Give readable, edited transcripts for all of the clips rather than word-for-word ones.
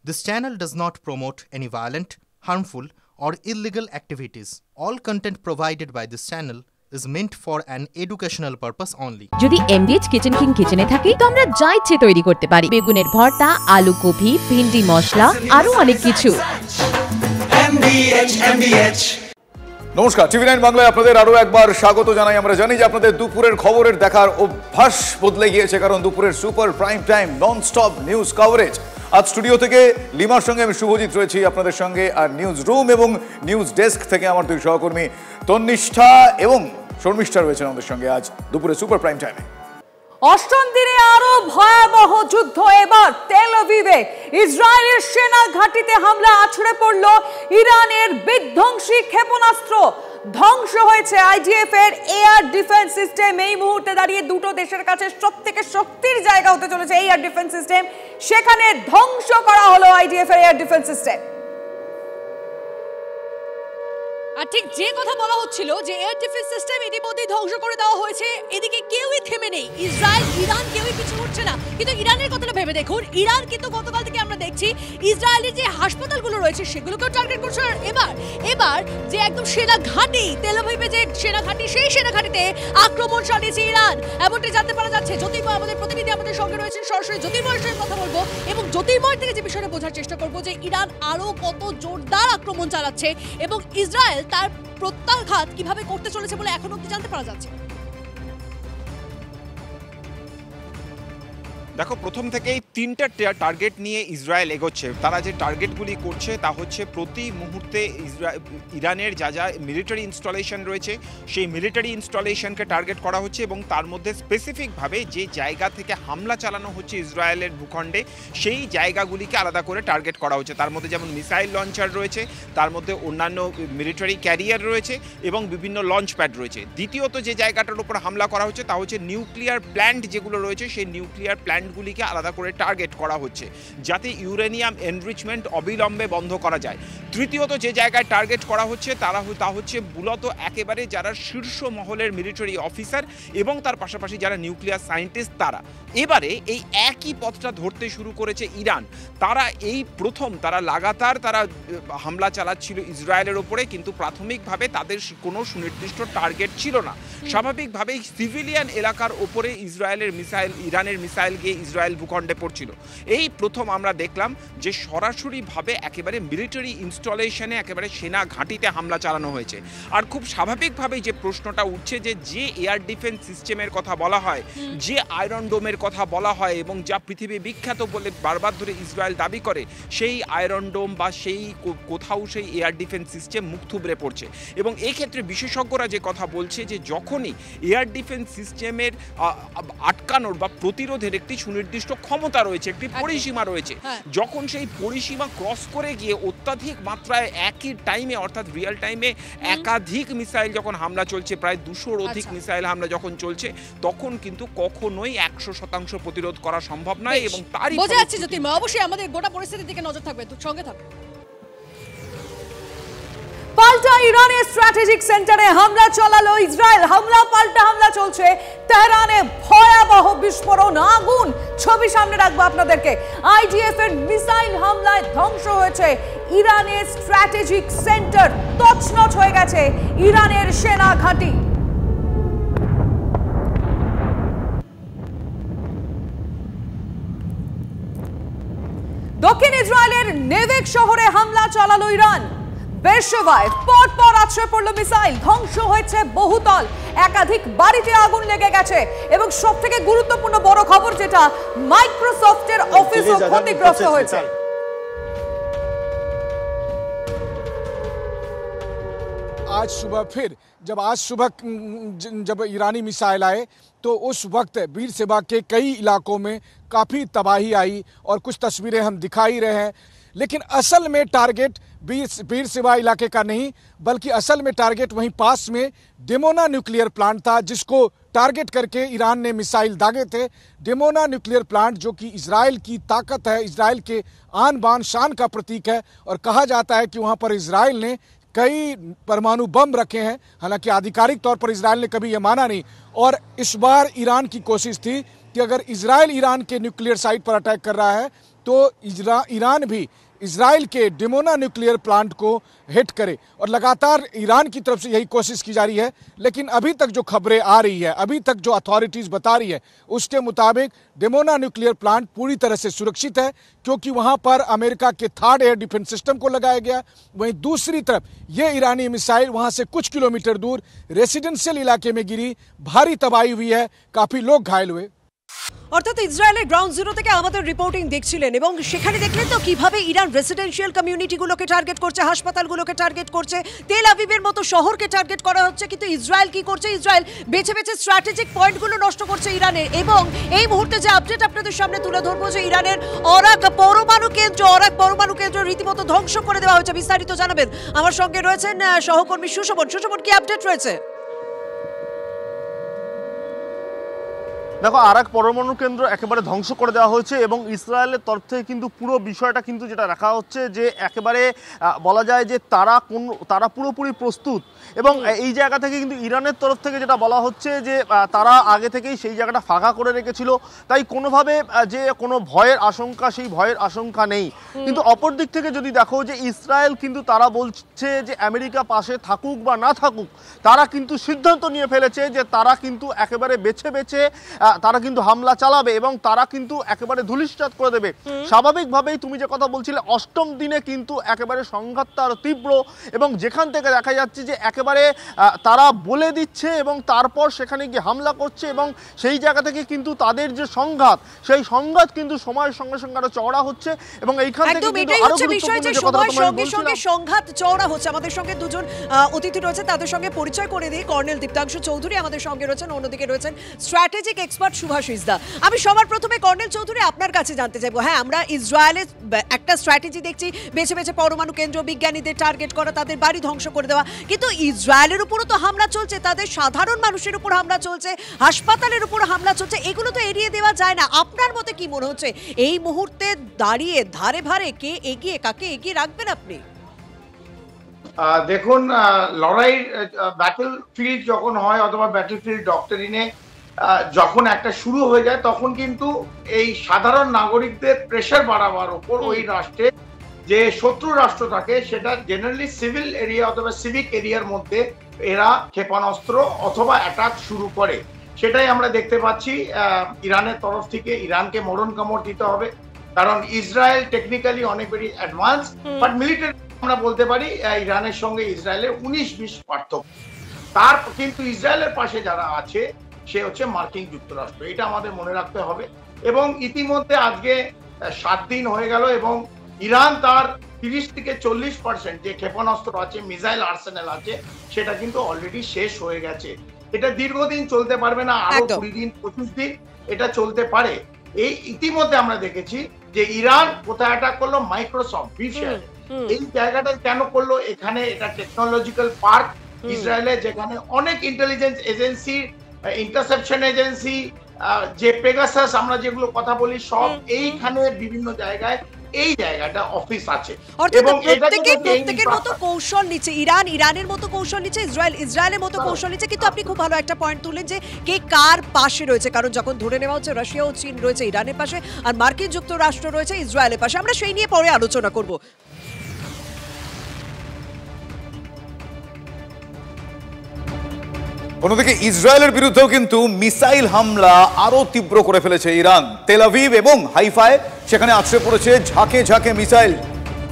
This channel does not promote any violent, harmful, or illegal activities. All content provided by this channel is meant for an educational purpose only. যদি MDH kitchen king কিচেনে থাকি তো আমরা যা ইচ্ছে তৈরি করতে পারি। বেগুনের ভর্তা, আলু কপি, ভিন্ডি মশলা, আরো অনেক কিছু। নমস্কার, টিভি9 বাংলায় আপনাদের আরো একবার স্বাগত জানাই। আমরা জানি যে আপনাদের দুপুরের খবরের দেখার অভ্যাস বদলে গিয়েছে, কারণ দুপুরের super prime time non stop news coverage. আজ স্টুডিও থেকে লিমার সঙ্গে আমি শুভজিৎ রয়েছি আপনাদের সঙ্গে, আর নিউজ রুম এবং নিউজ ডেস্ক থেকে আমার দুই সহকর্মী তন্নিষ্ঠা এবং শর্মিষ্ঠা রয়েছেন আমাদের সঙ্গে আজ দুপুরে সুপার প্রাইম টাইমে। অষ্টম দিনে আরো ভয়াবহ যুদ্ধ এবার তেল আভিভে। ইসরায়েলের সেনা ঘাঁটিতে হামলা আছড়ে পড়ল ইরানের বিধ্বংসী ক্ষেপণাস্ত্র। ধ্বংস হয়েছে আইডিএফ এর এয়ার ডিফেন্স সিস্টেম। এই মুহূর্তে দাঁড়িয়ে দুটো দেশের কাছে সবথেকে শক্তির জায়গা হতে চলেছে এয়ার ডিফেন্স সিস্টেম, সেখানে ধ্বংস করা হলো আইডিএফ এর এয়ার ডিফেন্স সিস্টেম। আর ঠিক যে কথা বলা হচ্ছিল যে এয়ার ডিফেন্স সিস্টেম ইতিমধ্যেই ধ্বংস করে দেওয়া হয়েছে, এদিকে কেউই থেমে নেই। ইসরায়েল, ইরান কেউই পিছু হচ্ছে না। কিন্তু ইরানের কথাটা ভেবে দেখুন, ইরান কিন্তু গতকাল থেকে আমরা দেখছি ইসরায়েলের যে হাসপাতালগুলো রয়েছে সেগুলোকেও টার্গেট করছে। এবার যে একদম সেনা ঘাঁটি, তেল আভিভে যে সেনা ঘাঁটি, সেই সেনা ঘাঁটিতে আক্রমণ চালিয়েছে ইরান, এমনটি জানতে পারা যাচ্ছে। জ্যোতির্ময় আমাদের প্রতিনিধি আমাদের সঙ্গে রয়েছেন, সরাসরি জ্যোতির্ময়ের সঙ্গে কথা বলবো এবং জ্যোতির্ময় থেকে যে বিষয়টা বোঝার চেষ্টা করবো যে ইরান আরো কত জোরদার আক্রমণ চালাচ্ছে এবং ইসরায়েল তার প্রত্যাঘাত কিভাবে করতে চলেছে বলে এখন অবধি জানতে পারা যাচ্ছে। দেখো, প্রথম থেকেই তিনটা টার্গেট নিয়ে ইসরায়েল এগোচ্ছে। তারা যে টার্গেটগুলি করছে তা হচ্ছে প্রতি মুহূর্তে ইরানের যা যা মিলিটারি ইনস্টলেশন রয়েছে সেই মিলিটারি ইনস্টলেশনকে টার্গেট করা হচ্ছে এবং তার মধ্যে স্পেসিফিকভাবে যে জায়গা থেকে হামলা চালানো হচ্ছে ইসরায়েলের ভূখণ্ডে সেই জায়গাগুলিকে আলাদা করে টার্গেট করা হচ্ছে। তার মধ্যে যেমন মিসাইল লঞ্চার রয়েছে, তার মধ্যে অন্যান্য মিলিটারি ক্যারিয়ার রয়েছে এবং বিভিন্ন লঞ্চ প্যাড রয়েছে। দ্বিতীয়ত যে জায়গাটার উপর হামলা করা হচ্ছে তা হচ্ছে নিউক্লিয়ার প্ল্যান্ট যেগুলো রয়েছে, সেই নিউক্লিয়ার প্ল্যান্টগুলিকে আলাদা করে টার্গেট করা হচ্ছে যাতে ইউরেনিয়াম এনরিচমেন্ট অবিলম্বে বন্ধ করা যায়। তৃতীয়ত যে জায়গায় টার্গেট করা হচ্ছে তা হচ্ছে মূলত একেবারে যারা শীর্ষ মহলের মিলিটারি অফিসার এবং তার পাশাপাশি যারা নিউক্লিয়ার সায়েন্টিস্ট তারা। এবারে এই একই পথটা ধরতে শুরু করেছে ইরান। তারা এই প্রথম লাগাতার হামলা চালাচ্ছিল ইসরায়েলের ওপরে, কিন্তু প্রাথমিকভাবে তাদের কোনো সুনির্দিষ্ট টার্গেট ছিল না। স্বাভাবিকভাবেই সিভিলিয়ান এলাকার ওপরে ইরানের মিসাইল গিয়ে ইসরায়েল ভূখণ্ডে পড়ছিল। এই প্রথম আমরা দেখলাম যে সরাসরিভাবে একেবারে মিলিটারি ইনস্টলেশনে, একেবারে সেনা ঘাঁটিতে হামলা চালানো হয়েছে। আর খুব স্বাভাবিকভাবেই যে প্রশ্নটা উঠছে যে এয়ার ডিফেন্স সিস্টেমের কথা বলা হয়, যে আয়রন ডোমের কথা বলা হয় এবং যা পৃথিবী বিখ্যাত বলে বারবার ধরে ইসরায়েল দাবি করে, সেই আয়রন ডোম বা সেই কোথাও সেই এয়ার ডিফেন্স সিস্টেম মুখ থুবড়ে পড়ছে। এবং এই ক্ষেত্রে বিশেষজ্ঞরা যে কথা বলছে যে যখনই এয়ার ডিফেন্স সিস্টেমের আটকানোর বা প্রতিরোধের একটি সুনির্দিষ্ট ক্ষমতা রয়েছে, একটি পরিসীমা রয়েছে, যখন সেই পরিসীমা ক্রস করে গিয়ে অত্যাধিক মাত্রায় একই টাইমে অর্থাৎ রিয়েল টাইমে একাধিক মিসাইল যখন হামলা চলছে, প্রায় 200-র অধিক মিসাইল হামলা যখন চলছে, তখন কিন্তু কখনোই 100% প্রতিরোধ করা সম্ভব নয়। এবং তারই বোঝা যাচ্ছে জ্যোতির্ময়, অবশ্যই আমাদের গোটা পরিস্থিতির দিকে নজর থাকবে, সঙ্গে থাকবে। পাল্টা ইরানের স্ট্র্যাটেজিক সেন্টারে হামলা চালালো ইসরায়েল। পাল্টা হামলা চলছে তেহরানে, ভয়াবহ বিস্ফোরণ, আগুন, ছবি সামনে রাখবো আপনাদেরকে। আইডিএফ এর মিসাইল হামলায় ধ্বংস হয়েছে ইরানের স্ট্র্যাটেজিক সেন্টার, তছনছ হয়ে গেছে ইরানের সেনা ঘাঁটি। দক্ষিণ ইসরায়েলের নেভেক শহরে হামলা চালালো ইরান। বেরশেভায় পরপর আছড়ে পড়ল মিসাইল, ধ্বংস হয়েছে বহুতল, একাধিক বাড়িতে আগুন লেগে গেছে এবং সবথেকে গুরুত্বপূর্ণ বড় খবর যেটা, মাইক্রোসফটের অফিসও ক্ষতিগ্রস্ত হয়েছে। आज सुबह जब ईरानी मिसाइल आए तो उस वक्त बीर सेवा के कई इलाकों में काफ़ी तबाही आई और कुछ तस्वीरें हम दिखा ही रहे हैं। लेकिन असल में टारगेट बीर सेवा इलाके का नहीं, बल्कि असल में टारगेट वहीं पास में डिमोना न्यूक्लियर प्लांट था, जिसको टारगेट करके ईरान ने मिसाइल दागे थे। डिमोना न्यूक्लियर प्लांट जो कि इजराइल की ताकत है, इजराइल के आन बान शान का प्रतीक है, और कहा जाता है कि वहाँ पर इजराइल ने कई परमाणु बम रखे हैं। हालांकि आधिकारिक तौर पर इजराइल ने कभी यह माना नहीं, और इस बार ईरान की कोशिश थी कि अगर इजराइल ईरान के न्यूक्लियर साइट पर अटैक कर रहा है तो ईरान भी इजराइल के डिमोना न्यूक्लियर प्लांट को हिट करे, और लगातार ईरान की तरफ से यही कोशिश की जा रही है। लेकिन अभी तक जो खबरें आ रही है, अभी तक जो अथॉरिटीज़ बता रही है, उसके मुताबिक डिमोना न्यूक्लियर प्लांट पूरी तरह से सुरक्षित है, क्योंकि वहां पर अमेरिका के थर्ड एयर डिफेंस सिस्टम को लगाया गया। वहीं दूसरी तरफ ये ईरानी मिसाइल वहां से कुछ किलोमीटर दूर रेसिडेंशियल इलाके में गिरी, भारी तबाही हुई है, काफ़ी लोग घायल हुए। অর্থাৎ ইসরায়েলের গ্রাউন্ড জিরো থেকে আমাদের রিপোর্টিং দেখছিলেন এবং সেখানে দেখলেন তো কিভাবে ইরান রেসিডেন্সিয়াল কমিউনিটিগুলোকে টার্গেট করছে, হাসপাতালগুলোকে টার্গেট করছে, তেল আভিভের মতো শহরকে টার্গেট করা হচ্ছে। কিন্তু ইসরায়েল কি করছে? ইসরায়েল বেছে বেছে স্ট্র্যাটেজিক পয়েন্টগুলো নষ্ট করছে ইরানের। এবং এই মুহূর্তে যে আপডেট আপনাদের সামনে তুলে ধরবো যে ইরানের অরাক পরমাণু কেন্দ্র রীতিমতো ধ্বংস করে দেওয়া হয়েছে। বিস্তারিত জানাবেন আমার সঙ্গে রয়েছেন সহকর্মী সুশোভন। কি আপডেট রয়েছে? দেখো, আরাক পরমাণু কেন্দ্র একেবারে ধ্বংস করে দেওয়া হয়েছে এবং ইসরায়েলের তরফ থেকে কিন্তু পুরো বিষয়টা কিন্তু যেটা রাখা হচ্ছে যে একেবারে বলা যায় যে তারা পুরোপুরি প্রস্তুত। এবং এই জায়গা থেকে কিন্তু ইরানের তরফ থেকে যেটা বলা হচ্ছে যে তারা আগে থেকেই সেই জায়গাটা ফাঁকা করে রেখেছিল, তাই কোনোভাবে যে কোনো ভয়ের আশঙ্কা, সেই ভয়ের আশঙ্কা নেই। কিন্তু অপর দিক থেকে যদি দেখো যে ইসরায়েল কিন্তু তারা বলছে যে আমেরিকা পাশে থাকুক বা না থাকুক, তারা কিন্তু সিদ্ধান্ত নিয়ে ফেলেছে যে তারা কিন্তু একেবারে বেছে বেছে তারা কিন্তু হামলা চালাবে এবং তারা কিন্তু একেবারে ধূলিসাৎ করে দেবে। স্বাভাবিকভাবেই তুমি যে কথা বলছিলে, অষ্টম দিনে কিন্তু একেবারে সংঘাতটা আরো তীব্র এবং যেখান থেকে দেখা যাচ্ছে যে একেবারে তারা বলে দিচ্ছে এবং তারপর সেখানে গিয়ে হামলা করছে এবং সেই জায়গা থেকে কিন্তু তাদের যে সংঘাত, সেই সংঘাত কিন্তু সময়ের সঙ্গে সঙ্গে আরো চওড়া হচ্ছে এবং এইখান থেকে কিন্তু আরো গুরুত্বপূর্ণ যে কথা তোমাকে বলছিলাম, সংঘাত চওড়া হচ্ছে। আমাদের সঙ্গে দুজন অতিথি রয়েছে, তাদের সঙ্গে পরিচয় করে দিই। কর্নেল দীপ্তাংশু চৌধুরী আমাদের সঙ্গে রয়েছেন, অন্যদিকে রয়েছেন স্ট্র্যাটেজিক এক্সপার্ট সুভাষিস দা। আমি সবার প্রথমে কর্নেল চৌধুরী আপনার কাছে জানতে চাইবো, হ্যাঁ আমরা ইসরায়েলের একটা স্ট্র্যাটেজি দেখছি, বেছে বেছে পরমাণু কেন্দ্র, বিজ্ঞানীদের টার্গেট করা, তাদের বাড়ি ধ্বংস করে দেওয়া, কিন্তু ইসরায়েলের উপরও তো হামলা চলছে, তাদের সাধারণ মানুষের উপর হামলা চলছে, হাসপাতালের উপর হামলা চলছে, এগুলো তো এড়িয়ে দেওয়া যায় না। আপনার মতে কি মনে হচ্ছে এই মুহূর্তে দাঁড়িয়ে ধারে ভারে কে এগিয়ে, কাকে এগিয়ে রাখবেন আপনি? দেখুন, লড়াই ব্যাটল ফিল্ড যখন হয় অথবা ব্যাটল ফিল্ড ডক্টরিনে যখন একটা শুরু হয়ে যায়, তখন কিন্তু এই সাধারণ নাগরিকদের প্রেশার বাড়াবার উপর ওই রাষ্ট্রে যে শত্রু রাষ্ট্র থাকে, সেটা জেনারেলি সিভিল এরিয়া অথবা সিভিক এরিয়ার মধ্যে এরা ক্ষেপণাস্ত্র অথবা অ্যাটাক শুরু করে। সেটাই আমরা দেখতে পাচ্ছি ইরানের তরফ থেকে। ইরানকে মরণ কামড় দিতে হবে, কারণ ইসরায়েল টেকনিক্যালি অনেক বেশি অ্যাডভান্স, বাট মিলিটারি আমরা বলতে পারি ইরানের সঙ্গে ইসরায়েলের 19-20 পার্থক্য। তার কিন্তু ইসরায়েলের পাশে যারা আছে সে হচ্ছে মার্কিন যুক্তরাষ্ট্র, এটা আমাদের মনে রাখতে হবে। এবং ইতিমধ্যে আজকে 7 দিন হয়ে গেল এবং ইরান তার 30 থেকে 40% যে ক্ষেপণাস্ত্র আছে, মিসাইল আর্সেনাল আছে, সেটা কিন্তু অলরেডি শেষ হয়ে গেছে। এটা দীর্ঘদিন চলতে পারবে না, আরো 20 দিন 25 দিন এটা চলতে পারে। এই ইতিমধ্যে আমরা দেখেছি যে ইরান কোথায় অ্যাটাক করলো, মাইক্রোসফট বিশেয়ার এই জায়গাটা কেন করলো, এখানে এটা টেকনোলজিক্যাল পার্ক ইসরায়েলে, যেখানে অনেক ইন্টেলিজেন্স এজেন্সি, ইন্টারসেপশন এজেন্সি, যে পেগাসাস আমরা যেগুলো কথা বলি, সব এইখানে বিভিন্ন জায়গায় এই জায়গাটা অফিস আছে এবং প্রত্যেকের মতো কৌশল নিচ্ছে। ইরানের মতো কৌশল নিচ্ছে, ইসরায়েলের মতো কৌশল নিচ্ছে। কিন্তু আপনি খুব ভালো একটা পয়েন্ট তুললেন যে কে কার পাশে রয়েছে, কারণ যখন ধরে নেওয়া হচ্ছে রাশিয়া ও চীন রয়েছে ইরানের পাশে আর মার্কিন যুক্তরাষ্ট্র রয়েছে ইসরায়েলের পাশে। আমরা সেই নিয়ে পরে আলোচনা করব। অন্যদিকে ইসরায়েলের বিরুদ্ধেও কিন্তু মিসাইল হামলা আরো তীব্র করে ফেলেছে ইরান। তেল আভিভ এবং হাইফায় সেখানে আছড়ে পড়েছে ঝাঁকে ঝাঁকে মিসাইল।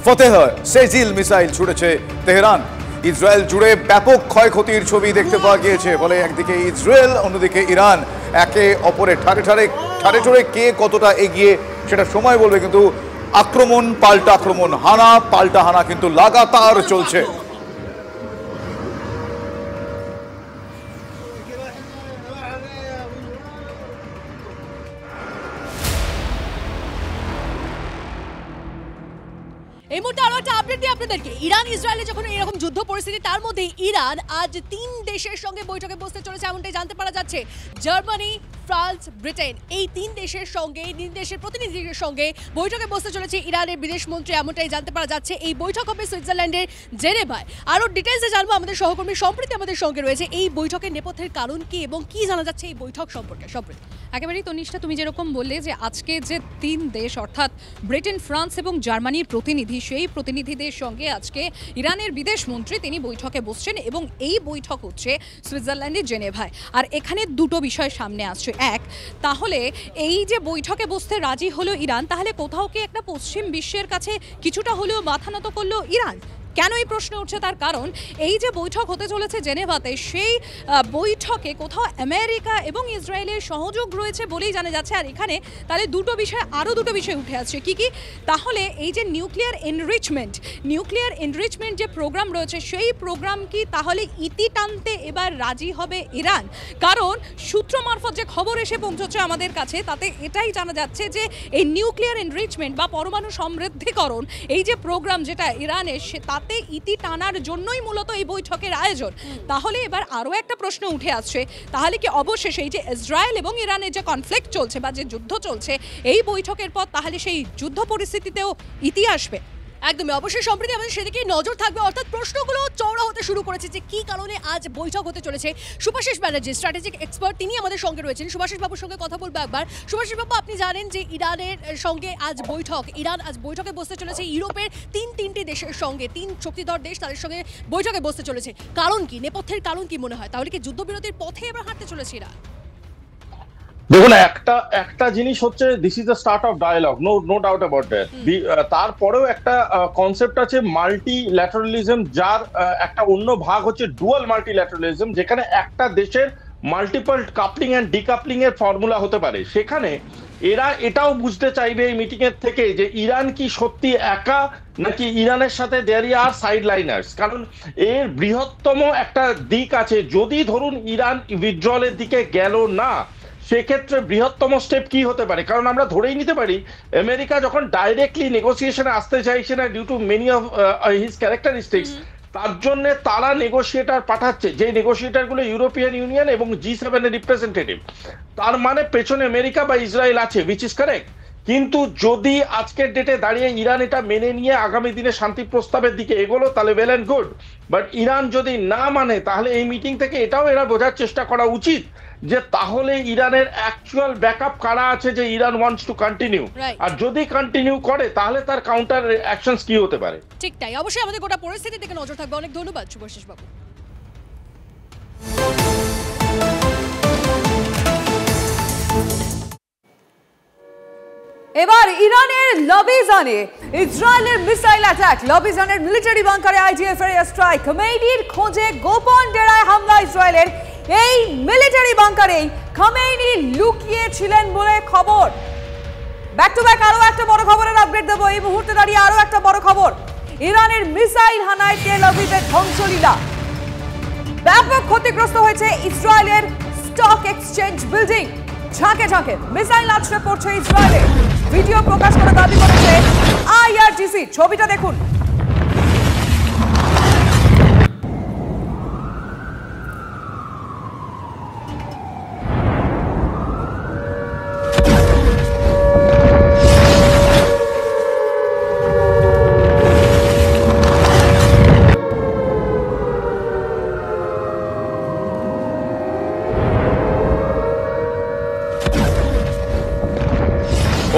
ফতেহ সেজিল মিসাইল ছুড়েছে তেহরান। ইসরায়েল জুড়ে ব্যাপক ক্ষয়ক্ষতির ছবি দেখতে পাওয়া গিয়েছে। ফলে একদিকে ইসরায়েল, অন্যদিকে ইরান একে অপরের ঠারে ঠারে কে কতটা এগিয়ে সেটা সময় বলবে, কিন্তু আক্রমণ পাল্টা আক্রমণ, হানা পাল্টা হানা কিন্তু লাগাতার চলছে। এই মুহূর্তে আরো একটা আপডেট দিই আপনাদেরকে। ইরান ইসরায়েলে যখন এরকম যুদ্ধ পরিস্থিতি, তার মধ্যে ইরান আজ 3 দেশের সঙ্গে বৈঠকে বসতে চলেছে এমনটাই জানতে পারা যাচ্ছে। জার্মানি, ফ্রান্স, ব্রিটেন এই তিন দেশের সঙ্গে, তিন দেশের প্রতিনিধিদের সঙ্গে বৈঠকে বসতে চলেছে ইরানের বিদেশমন্ত্রী, এমনটাই জানতে পারা যাচ্ছে। এই বৈঠক হবে সুইজারল্যান্ডের জেনেভায়। আরও ডিটেলসে জানবো আমাদের সহকর্মী সম্প্রীতি আমাদের সঙ্গে রয়েছে। এই বৈঠকের নেপথ্যের কারণ কি এবং কি জানা যাচ্ছে এই বৈঠক সম্পর্কে? সম্প্রীতি। একেবারেই তনিষ্ঠা, তুমি যেরকম বললে যে আজকে যে তিন দেশ অর্থাৎ ব্রিটেন, ফ্রান্স এবং জার্মানির প্রতিনিধি, সেই প্রতিনিধিদের সঙ্গে আজকে ইরানের বিদেশমন্ত্রী তিনি বৈঠকে বসছেন এবং এই বৈঠক হচ্ছে সুইজারল্যান্ডের জেনেভায়। আর এখানে দুটো বিষয় সামনে আসছে। এক, তাহলে এই যে বৈঠকে বসতে রাজি হলো ইরান, তাহলে কোথাও কি একটা পশ্চিম বিশ্বের কাছে কিছুটা হলেও মাথা নত করলো ইরান? কেন এই প্রশ্ন উঠছে তার কারণ এই যে বৈঠক হতে চলেছে জেনেভাতে, সেই বৈঠকে কোথাও আমেরিকা এবং ইসরায়েলের সহযোগ রয়েছে বলেই জানা যাচ্ছে। আর এখানে তাহলে আরও দুটো বিষয় উঠে আসছে। কি কি? তাহলে এই যে নিউক্লিয়ার এনরিচমেন্ট যে প্রোগ্রাম রয়েছে, সেই প্রোগ্রাম কি তাহলে ইতি টানতে এবার রাজি হবে ইরান? কারণ সূত্র মারফত যে খবর এসে পৌঁছচ্ছে আমাদের কাছে, তাতে এটাই জানা যাচ্ছে যে এই নিউক্লিয়ার এনরিচমেন্ট বা পরমাণু সমৃদ্ধিকরণ এই যে প্রোগ্রাম যেটা ইরানের, তাতে ইতি টানার জন্যই মূলত এই বৈঠকের আয়োজন। তাহলে এবার আরও একটা প্রশ্ন উঠে আসছে, তাহলে কি অবশেষে এই যে ইসরায়েল এবং ইরানের যে কনফ্লিক্ট চলছে বা যে যুদ্ধ চলছে, এই বৈঠকের পর তাহলে সেই যুদ্ধ পরিস্থিতিতেও ইতি আসবে? একদমই, অবশ্যই সম্প্রতি আমাদের সেদিকেই নজর থাকবে। অর্থাৎ প্রশ্নগুলো চওড়া হতে শুরু করেছে যে কি কারণে আজ বৈঠক হতে চলেছে। সুভাষিস ব্যানার্জি, স্ট্র্যাটেজিক এক্সপার্ট, তিনি আমাদের সঙ্গে রয়েছেন। সুভাষিস বাবুর সঙ্গে কথা বলবো একবার। সুভাষিস বাবু, আপনি জানেন যে ইরানের সঙ্গে আজ বৈঠক, ইরান আজ বৈঠকে বসতে চলেছে ইউরোপের তিনটি দেশের সঙ্গে, তিন শক্তিধর দেশ, তাদের সঙ্গে বৈঠকে বসতে চলেছে। কারণ কি, নেপথ্যের কারণ কি মনে হয়? তাহলে কি যুদ্ধবিরতির পথে এবার হাঁটতে চলেছে ইরান? দেখুন, একটা জিনিস হচ্ছে this is the start of dialogue, no doubt about that. তারপরেও একটা কনসেপ্ট আছে মাল্টিল্যাটারালিজম, যার একটা অন্য ভাগ হচ্ছে ডুয়াল মাল্টিল্যাটারালিজম, যেখানে একটা দেশের মাল্টিপল কাপলিং অ্যান্ড ডিকাপলিং এর ফর্মুলা হতে পারে। সেখানে এরা এটাও বুঝতে চাইবে এই মিটিং এর থেকে যে ইরান কি সত্যি একা, নাকি ইরানের সাথে দেয়ার আর সাইড লাইনার্স। কারণ এর বৃহত্তম একটা দিক আছে, যদি ধরুন ইরান উইথড্রলের দিকে গেল না, সেক্ষেত্রে বৃহত্তম স্টেপ কি হতে পারে? কারণ আমরা ধরেই নিতে পারি আমেরিকা যখন ডাইরেক্টলি নেগোসিয়েশনে আসতে চাইছে না due to many of his characteristics, তার জন্য তারা নেগোসিয়েটার পাঠাচ্ছে, যে নেগোসিয়েটারগুলো ইউরোপিয়ান ইউনিয়ন এবং G7 এর রিপ্রেজেন্টেটিভ। তার মানে পেছনে আমেরিকা বা ইসরায়েল আছে, উইচ ইজ কারেক্ট। কিন্তু যদি আজকের ডেটে দাঁড়িয়ে ইরান এটা মেনে নিয়ে আগামী দিনে শান্তি প্রস্তাবের দিকে এগোলো, তাহলে well and good. But Iran যদি না মানে, তাহলে এই মিটিং থেকে এটাও এরা বোঝার চেষ্টা করা উচিত যে তাহলে ইরানের অ্যাকচুয়াল ব্যাকআপ কারা আছে, যে ইরান ওয়ান্টস টু কন্টিনিউ। আর যদি কন্টিনিউ করে, তাহলে তার কাউন্টার অ্যাকশনস কি হতে পারে? ঠিক তাই, অবশ্যই আমাদের গোটা পরিস্থিতি থেকে নজর থাকবে। অনেক ধন্যবাদ শুভাশিস বাবু। এবার ইরানের লবিজানে ইসরায়েলের মিসাইল অ্যাটাক, লবিজানের মিলিটারি বাংকারে আইডিএফ এর স্ট্রাইক, খামেনির খোঁজে গোপন ডেরায় হামলা ইসরায়েলের। এই মিলিটারি বাংকারেই খামেনি লুকিয়েছিলেন বলে খবর। ব্যাক টু ব্যাক আরো একটা বড় খবরের আপডেট দেবো এই মুহূর্তে দাঁড়িয়ে। আরো একটা বড় খবর, ইরানের মিসাইল হানায় তেল আভিভের ধ্বংসলীলা। ব্যাপক ক্ষতিগ্রস্ত হয়েছে ইসরায়েলের স্টক এক্সচেঞ্জ বিল্ডিং। ঝাঁকে ঝাঁকে মিসাইল আছড়ে পড়ছে ইসরায়েলে। ভিডিও প্রকাশ করে দাবি করেছে IRGC। ছবিটা দেখুন।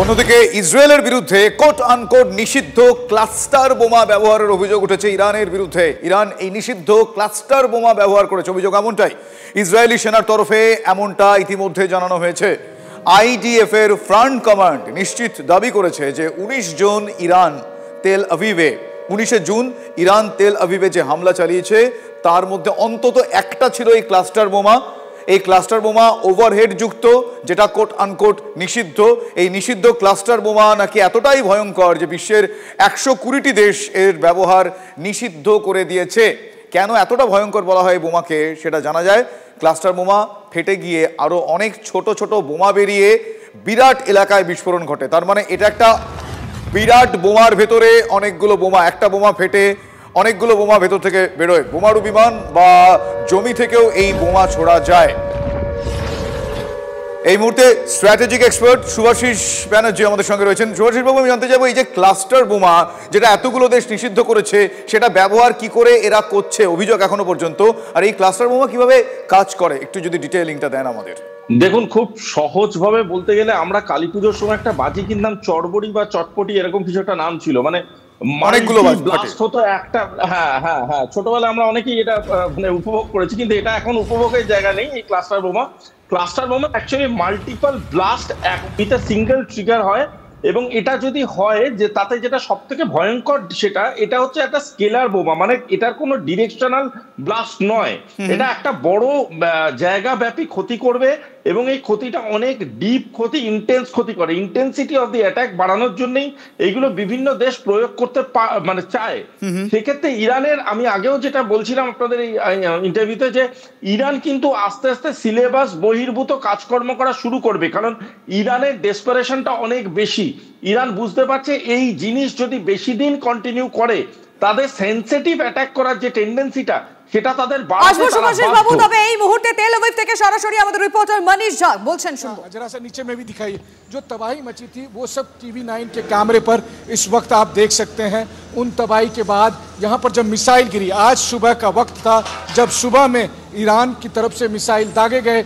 অন্যদিকে ইসরায়েলের বিরুদ্ধে কোট আনকোট নিষিদ্ধ ক্লাস্টার বোমা ব্যবহারের অভিযোগ উঠেছে ইরানের বিরুদ্ধে। ইরান এই নিষিদ্ধ ক্লাস্টার বোমা ব্যবহার করেছে, অভিযোগ এমনটাই। ইসরায়েলি সেনার তরফে এমনটা ইতিমধ্যে জানানো হয়েছে। IDF এর ফ্রন্ট কমান্ড নিশ্চিত দাবি করেছে যে 19 জুন ইরান তেল আভিভে যে হামলা চালিয়েছে, তার মধ্যে অন্তত একটা ছিল এই ক্লাস্টার বোমা। এই ক্লাস্টার বোমা ওভারহেড যুক্ত, যেটা কোট আনকোট নিষিদ্ধ। এই নিষিদ্ধ ক্লাস্টার বোমা নাকি এতটাই ভয়ঙ্কর যে বিশ্বের 120টি দেশ এর ব্যবহার নিষিদ্ধ করে দিয়েছে। কেন এতটা ভয়ঙ্কর বলা হয় বোমাকে, সেটা জানা যায়। ক্লাস্টার বোমা ফেটে গিয়ে আরো অনেক ছোট ছোট বোমা বেরিয়ে বিরাট এলাকায় বিস্ফোরণ ঘটে। তার মানে এটা একটা বিরাট বোমার ভেতরে অনেকগুলো বোমা, একটা বোমা ফেটে অনেকগুলো বোমা ভেতর থেকে বেরোয়। বোমারু বিমান বা জমি থেকেও এই বোমা ছোড়া যায়। এই মুহূর্তে স্ট্র্যাটেজিক এক্সপার্ট শুভাশিস ব্যানার্জি আমাদের সঙ্গে রয়েছেন। শুভাশিস বাবু, আমি জানতে চাইবো এই যে ক্লাস্টার বোমা যেটা এতগুলো দেশ নিষিদ্ধ করেছে সেটা ব্যবহার কি করে এরা করছে অভিযোগ এখনো পর্যন্ত, আর এই ক্লাস্টার বোমা কিভাবে কাজ করে একটু যদি ডিটেইলিংটা দেন আমাদের। দেখুন, খুব সহজভাবে বলতে গেলে আমরা কালী পুজোর সময় একটা বাজি কিনতাম, চড়বড়ি বা চটপটি এরকম কিছু একটা নাম ছিল, মানে অনেকগুলো ব্লাস্ট হতো একটা। হ্যাঁ হ্যাঁ হ্যাঁ, ছোটবেলায় আমরা অনেকেই এটা মানে উপভোগ করেছি, কিন্তু এটা এখন উপভোগের জায়গা নেই এই ক্লাস্টার বোমা। ক্লাস্টার বোমা actually multiple blast with a single trigger হয়, এবং এটা যদি হয় যে তাতে যেটা সব থেকে ভয়ঙ্কর এটা হচ্ছে একটা স্কেলার বোমা, মানে এটার কোনো ডিরেকশনাল ব্লাস্ট নয়, এটা একটা বড় জায়গা ব্যাপী ক্ষতি করবে, এবং এই ক্ষতিটা অনেক ডিপ ক্ষতি, ইন্টেন্স ক্ষতি করে। ইন্টেন্সিটি অফ দি অ্যাটাক বাড়ানোর জন্যই এইগুলো বিভিন্ন দেশ প্রয়োগ করতে মানে চায়। সেক্ষেত্রে ইরানের, আমি আগেও যেটা বলছিলাম আপনাদের এই ইন্টারভিউতে, যে ইরান কিন্তু আস্তে আস্তে সিলেবাস বহির্ভূত কাজকর্ম করা শুরু করবে, কারণ ইরানের ডেসপারেশনটা অনেক বেশি। ইরান বুঝতে পারছে এই জিনিস যদি বেশি দিন কন্টিনিউ করে তাদের সেনসিটিভ অ্যাটাক করার যে টেন্ডেন্সিটা সেটা তাদের বাড়বে। শুভাশিস বাবু, তবে এই মুহূর্তে তেল আভিভ থেকে সরাসরি আমাদের রিপোর্টার মনীষ ঝা বলছেন, শুনবো। जरा सा नीचे में भी दिखाइए, जो तबाही मची थी वो सब TV9 के कैमरे पर इस वक्त आप देख सकते हैं। उन तबाही के बाद यहाँ पर जब मिसाइल गिरी, आज सुबह का वक्त था जब सुबह में ईरान की तरफ से मिसाइल दागे गए,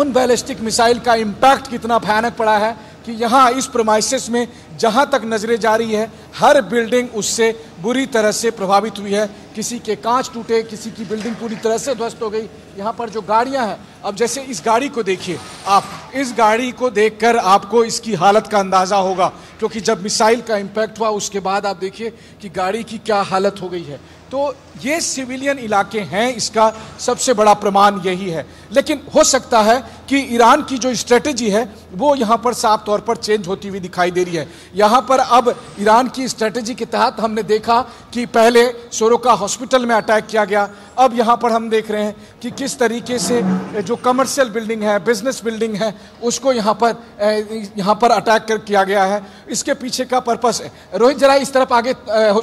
उन बैलिस्टिक मिसाइल का इम्पैक्ट कितना भयानक पड़ा है कि यहाँ इस प्रेमाइसेस में जहाँ तक नजरें जा रही है हर बिल्डिंग उससे बुरी तरह से प्रभावित हुई है। किसी के कांच टूटे, किसी की बिल्डिंग पूरी तरह से ध्वस्त हो गई। यहाँ पर जो गाड़ियाँ हैं, अब जैसे इस गाड़ी को देखिए आप, इस गाड़ी को देखकर आपको इसकी हालत का अंदाज़ा होगा, क्योंकि जब मिसाइल का इम्पैक्ट हुआ उसके बाद आप देखिए कि गाड़ी की क्या हालत हो गई है। तो ये सिविलियन इलाके हैं, इसका सबसे बड़ा प्रमाण यही है। लेकिन हो सकता है कि ईरान की जो स्ट्रेटेजी है वो यहाँ पर साफ तौर पर चेंज होती हुई दिखाई दे रही है। यहाँ पर अब ईरान की स्ट्रेटेजी के तहत हमने देखा कि पहले सोरोका हॉस्पिटल में अटैक किया गया, अब यहाँ पर हम देख रहे हैं कि किस तरीके से जो कमर्शियल बिल्डिंग है, बिजनेस बिल्डिंग है, उसको यहाँ पर अटैक किया गया है। इसके पीछे का पर्पस है। रोहित, जरा इस तरफ आगे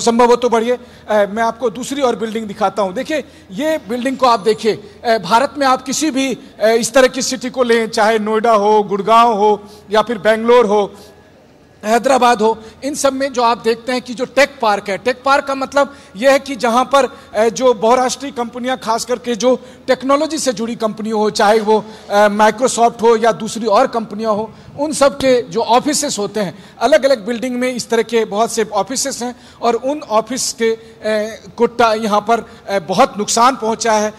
संभव हो तो बढ़िए, मैं आपको दूसरी और बिल्डिंग दिखाता हूँ। देखिए ये बिल्डिंग को आप देखिए, भारत में आप किसी भी इस तरह की सिटी को लें, चाहे नोएडा हो, गुड़गांव हो, या फिर बेंगलोर हो, हैदराबाद हो, इन सब में जो आप देखते हैं कि जो टेक पार्क है, टेक पार्क का मतलब यह है कि जहां पर जो बहुराष्ट्रीय कंपनियां, खास करके जो टेक्नोलॉजी से जुड़ी कंपनियां हो, चाहे वो माइक्रोसॉफ्ट हो या दूसरी और कंपनियां हो, उन सब के जो ऑफिसेस होते हैं, अलग अलग बिल्डिंग में इस तरह के बहुत से ऑफिसेस हैं, और उन ऑफिस के को यहाँ पर बहुत नुकसान पहुंचा है।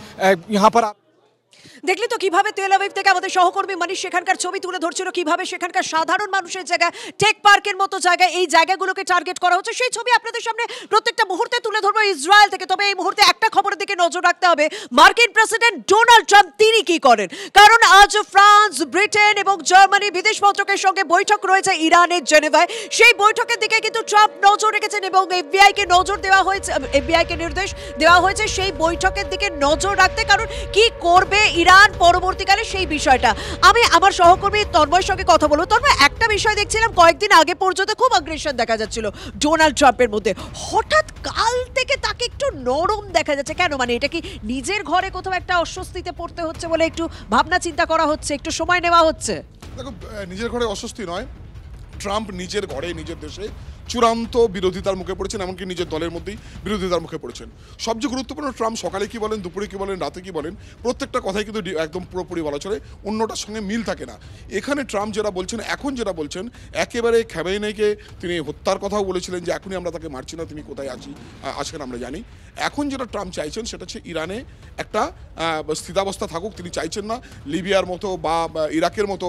यहाँ पर आप দেখলি তো কিভাবে তেল আভিভ থেকে আমাদের সহকর্মী মনীষ সেখানকার ছবি তুলে ধরছিল, কিভাবে সেখানকার সাধারণ মানুষের জায়গায়, টেক পার্কের মতো জায়গায় এই জায়গাগুলোকে টার্গেট করা হচ্ছে। সেই ছবি আপনাদের সামনে প্রত্যেকটা মুহূর্তে তুলে ধরবো ইসরায়েল থেকে। তবে এই মুহূর্তে একটা খবরের দিকে নজর রাখতে হবে, মার্কিন প্রেসিডেন্ট ডোনাল্ড ট্রাম্প তিনি কি করেন, কারণ আজ ফ্রান্স, ব্রিটেন এবং জার্মানি বিদেশ মন্ত্রকের সঙ্গে বৈঠক রয়েছে ইরানের জেনেভায়। সেই বৈঠকের দিকে কিন্তু ট্রাম্প নজর রেখেছেন এবং এফবিআই কে নজর দেওয়া হয়েছে, এফবিআই কে নির্দেশ দেওয়া হয়েছে সেই বৈঠকের দিকে নজর রাখতে, কারণ কি করবে ইরান পরবর্তীকালে সেই বিষয়টা। আমি আমার সহকর্মী তন্ময়ের সঙ্গে কথা বলবো। তন্ময়, একটা বিষয় দেখছিলাম, কয়েকদিন আগে পর্যন্ত খুব আগ্রেশন দেখা যাচ্ছিল ডোনাল্ড ট্রাম্পের মধ্যে, হঠাৎ কাল থেকে তাকে একটু নরম দেখা যাচ্ছে কেন? মানে এটা কি নিজের ঘরে কোথাও একটা অস্বস্তিতে পড়তে হচ্ছে বলে একটু ভাবনা চিন্তা করা হচ্ছে, একটু সময় নেওয়া হচ্ছে? দেখো, নিজের ঘরে অস্বস্তি নয়, ট্রাম্প নিজের ঘরে নিজের দেশে চূড়ান্ত বিরোধিতার মুখে পড়েছেন, এমনকি নিজের দলের মধ্যেই বিরোধিতার মুখে পড়েছেন। সবচেয়ে গুরুত্বপূর্ণ, ট্রাম্প সকালে কি বলেন, দুপুরে কি বলেন, রাতে কি বলেন, প্রত্যেকটা কথাই কিন্তু একদম পুরোপুরি বলা চলে, অন্যটার সঙ্গে মিল থাকে না। এখানে ট্রাম্প যেটা বলছেন, এখন যেটা বলছেন, একেবারে খামেনেইকে তিনি হত্যার কথাও বলেছিলেন যে এখনই আমরা তাকে মারছি না, তিনি কোথায় আছেন আমরা জানি। এখন যেটা ট্রাম্প চাইছেন সেটা হচ্ছে ইরানে একটা স্থিতাবস্থা থাকুক, তিনি চাইছেন না লিবিয়ার মতো বা ইরাকের মতো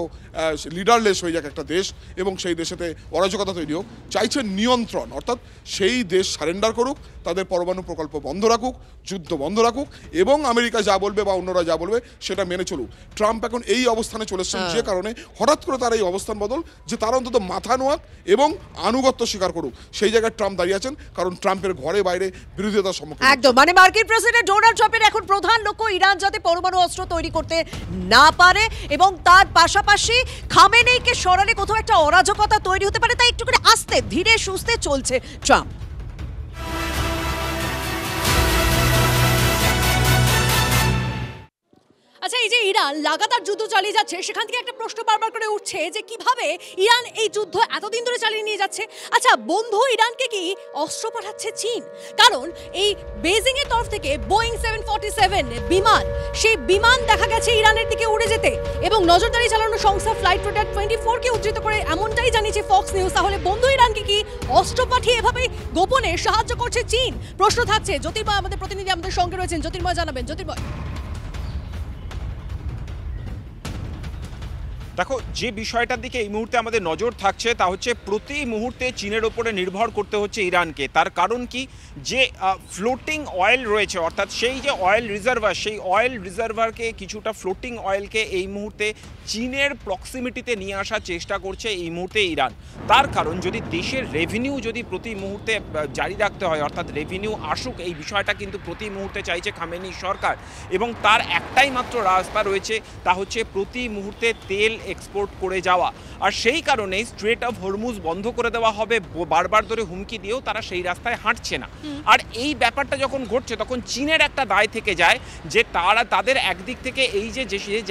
লিডারলেস হয়ে যাক একটা দেশ এবং সেই দেশেতে অরাজকতা তৈরি হোক। চাইছেন নিয়ন্ত্রণ, অর্থাৎ সেই দেশ সারেন্ডার করুক, তাদের পরমাণু প্রকল্প বন্ধ রাখুক, যুদ্ধ বন্ধ রাখুক, এবং আমেরিকা যা বলবে বা অন্যরা যা বলবে সেটা মেনে চলুক। ট্রাম্প এখন এই অবস্থানে চলে এসেছেন, যে কারণে হঠাৎ করে তার এই অবস্থান বদল, যে তারা অন্তত মাথা নোয়াক এবং আনুগত্য স্বীকার করুক, সেই জায়গায় ট্রাম্প দাঁড়িয়ে আছেন, কারণ ট্রাম্পের ঘরে বাইরে বিরোধিতার সম্মুখীন। একদম, মানে মার্কিন প্রেসিডেন্ট ডোনাল্ড ট্রাম্পের এখন প্রধান লক্ষ্য ইরান যাতে পরমাণু অস্ত্র তৈরি করতে না পারে, এবং তার পাশাপাশি খামেনেইকে সরালে কোথাও একটা অরাজকতা তৈরি হতে পারে, তাই একটু করে আস্তে ধীরে সুস্থে চলছে ট্রাম্প। আচ্ছা, এই যে ইরান লাগাতার যুদ্ধ চালিয়ে যাচ্ছে, সেখান থেকে একটা প্রশ্ন বারবার করে উঠছে যে কিভাবে ইরান এই যুদ্ধ এতদিন ধরে চালিয়ে নিয়ে যাচ্ছে। আচ্ছা, বন্ধু ইরানকে কি অস্ত্র পাঠাচ্ছে চীন? কারণ এই বেজিং এর তরফ থেকে বোয়িং 747 বিমান, সেই বিমান দেখা গেছে ইরানের দিকে উড়ে যেতে, এবং নজরদারি চালানো সংস্থা ফ্লাইট রাডার 24 কে উদ্ধৃত করে এমনটাই জানিয়েছে ফক্স নিউজ। তাহলে বন্ধু ইরানকে কি অস্ত্র পাঠিয়ে এভাবে গোপনে সাহায্য করছে চীন? প্রশ্ন থাকছে। জ্যোতির্ময় আমাদের প্রতিনিধি আমাদের সঙ্গে রয়েছেন, জ্যোতির্ময় জানাবেন। জ্যোতির্ময়, দেখো, যে বিষয়টার দিকে এই মুহূর্তে আমাদের নজর থাকছে তা হচ্ছে প্রতি মুহূর্তে চীনের ওপরে নির্ভর করতে হচ্ছে ইরানকে। তার কারণ কি, যে ফ্লোটিং অয়েল রয়েছে, অর্থাৎ সেই যে অয়েল রিজার্ভার, সেই অয়েল রিজার্ভারকে কিছুটা ফ্লোটিং অয়েলকে এই মুহূর্তে চীনের প্রক্সিমিটিতে নিয়ে আসার চেষ্টা করছে এই মুহূর্তে ইরান। তার কারণ, যদি দেশের রেভিনিউ যদি প্রতি মুহূর্তে জারি রাখতে হয়, অর্থাৎ রেভিনিউ আসুক, এই বিষয়টা কিন্তু প্রতি মুহূর্তে চাইছে খামেনি সরকার, এবং তার একটাই মাত্র রাস্তা রয়েছে, তা হচ্ছে প্রতি মুহূর্তে তেল এক্সপোর্ট করে যাওয়া। আর সেই কারণেই স্ট্রেট অফ হরমুজ বন্ধ করে দেওয়া হবে, বারবার ধরে হুমকি দিয়েও তারা সেই রাস্তায় হাঁটছে না। আর এই ব্যাপারটা যখন ঘটছে, তখন চীনের একটা দায় থেকে যায় যে তাদের একদিক থেকে এই যে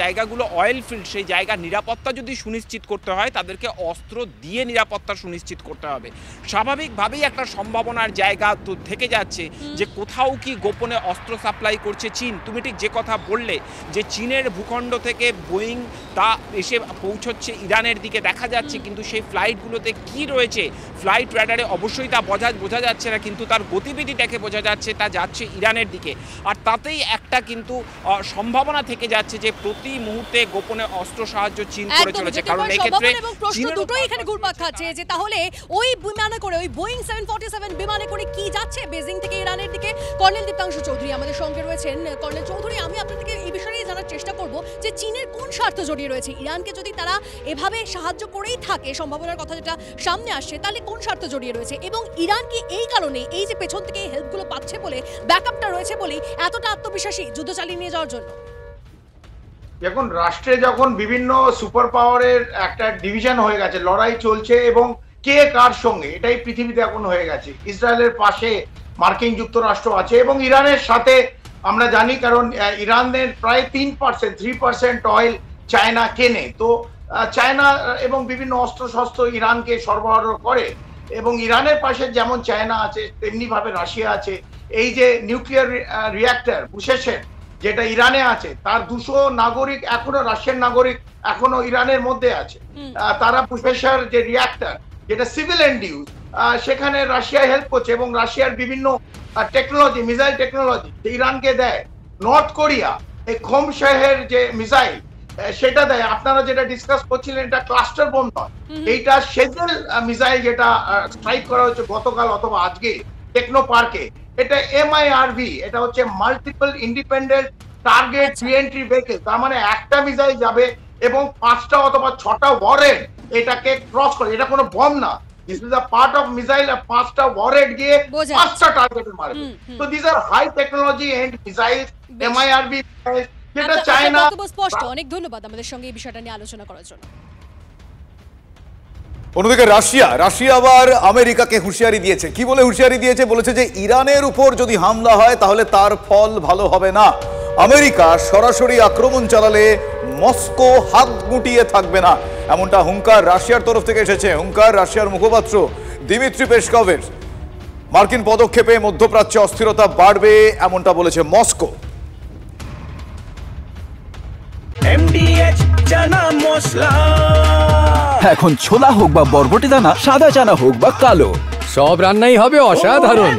জায়গাগুলো অয়েল ফিল্ড, সেই জায়গার নিরাপত্তা যদি সুনিশ্চিত করতে হয়, তাদেরকে অস্ত্র দিয়ে নিরাপত্তা সুনিশ্চিত করতে হবে। স্বাভাবিকভাবেই একটা সম্ভাবনার জায়গা তো থেকে যাচ্ছে যে কোথাও কি গোপনে অস্ত্র সাপ্লাই করছে চীন। তুমি ঠিক যে কথা বললে যে চীনের ভূখণ্ড থেকে বোয়িং তা এসে পৌঁছচ্ছে ইরানের দিকে দেখা যাচ্ছে, কিন্তু সেই ফ্লাইটগুলোতে কি রয়েছে ফ্লাইট রাডারে অবশ্যই তা বোঝা যাচ্ছে না, কিন্তু তার গতিবিধি দেখে বোঝা যাচ্ছে তা যাচ্ছে ইরানের দিকে। আর তাতেই একটা কিন্তু সম্ভাবনা থেকে যাচ্ছে যে প্রতি মুহূর্তে গোপনে অস্ত্র সাহায্য চীন করে চলেছে। কারণ এই ক্ষেত্রে প্রশ্ন দুটোই এখানে ঘুরপাক খাচ্ছে যে তাহলে ওই বিমানে করে, ওই বোয়িং 747 বিমানে করে কি যাচ্ছে বেজিং থেকে ইরানের দিকে? কর্নেল দীপ্তাংশু চৌধুরী আমাদের সঙ্গে রয়েছেন। কর্নেল চৌধুরী, আমি আপনার থেকে এই বিষয়ে জানার চেষ্টা করব যে চীনের কোন স্বার্থ জড়িয়ে রয়েছে? ইরানকে যদি তারা এভাবে সাহায্য করেই থাকে, সম্ভাবনার কথা যেটা সামনে আসছে, তাহলে কোন স্বার্থ জড়িয়ে রয়েছে? এবং ইরান কি এই কারণে, এই যে পেছন থেকে হেল্পগুলো পাচ্ছে বলে, ব্যাকআপটা রয়েছে বলেই এতটা আত্মবিশ্বাসী যুদ্ধ চালিয়ে নিয়ে যাওয়ার জন্য? এখন রাষ্ট্রে যখন বিভিন্ন সুপার পাওয়ারের একটা ডিভিশন হয়ে গেছে, লড়াই চলছে এবং কে কার সঙ্গে, এটাই পৃথিবীতে এখন হয়ে গেছে। ইসরায়েলের পাশে মার্কিন যুক্তরাষ্ট্র আছে এবং ইরানের সাথে আমরা জানি, কারণ ইরানের প্রায় 3% অয়েল চায়না কেনে। তো চায়না এবং বিভিন্ন অস্ত্র শস্ত্র ইরানকে সরবরাহ করে, এবং ইরানের পাশে যেমন চায়না আছে তেমনি ভাবে রাশিয়া আছে। এই যে নিউক্লিয়ার রিঅ্যাক্টর বুশেশের যেটা ইরানে আছে, তার 200 নাগরিক এখনো, রাশিয়ান নাগরিক এখনো ইরানের মধ্যে আছে। তারা বুশেশের যে রিঅ্যাক্টর, যেটা সিভিল এন্ড ইউজ, সেখানে রাশিয়া হেল্প করছে, এবং রাশিয়ার বিভিন্ন টেকনোলজি, মিসাইল টেকনোলজি ইরানকে দেয়। নর্থ কোরিয়া এই খোমশাহের যে মিসাইল, সেটা দেয়। আপনারা যেটা ডিসকাস করছিলেন, এটা ক্লাস্টার বোম নয়, এইটা সেজেল মিসাইল, যেটা স্ট্রাইক করা হচ্ছে গতকাল অথবা আজকে টেকনো পার্কে। এটা MIRV, এটা হচ্ছে multiple independent target re-entry vehicle. তার মানে একটা মিসাইল যাবে এবং 5টা অথবা 6টা ওয়ারেড এটাকে ক্রস করে। এটা কোনো বম না, this is a part of missile. 5টা ওয়ারেড গিয়ে 5টা টার্গেটে মারবে। তো this are high technology and missile, MIRV missile, যেটা চায়না। স্পষ্ট। অনেক ধন্যবাদ আমাদের সঙ্গে এই বিষয়টা নিয়ে আলোচনা করার জন্য। অন্যদিকে রাশিয়া আবার আমেরিকাকে হুঁশিয়ারি দিয়েছে। কি বলে হুঁশিয়ারি দিয়েছে? বলেছে যে ইরানের উপর যদি হামলা হয় তাহলে তার ফল ভালো হবে না। আমেরিকা সরাসরি আক্রমণ চালালে মস্কো হাত গুটিয়ে থাকবে না, এমনটা হুঙ্কার রাশিয়ার তরফ থেকে এসেছে। হুঙ্কার রাশিয়ার মুখপাত্র দিমিত্রি পেসকভের। মার্কিন পদক্ষেপে মধ্যপ্রাচ্যে অস্থিরতা বাড়বে, এমনটা বলেছে মস্কো। এখন ছোলা হোক বা বরবটি দানা, সাদা চানা হোক বা কালো, সব রান্নাই হবে অসাধারণ।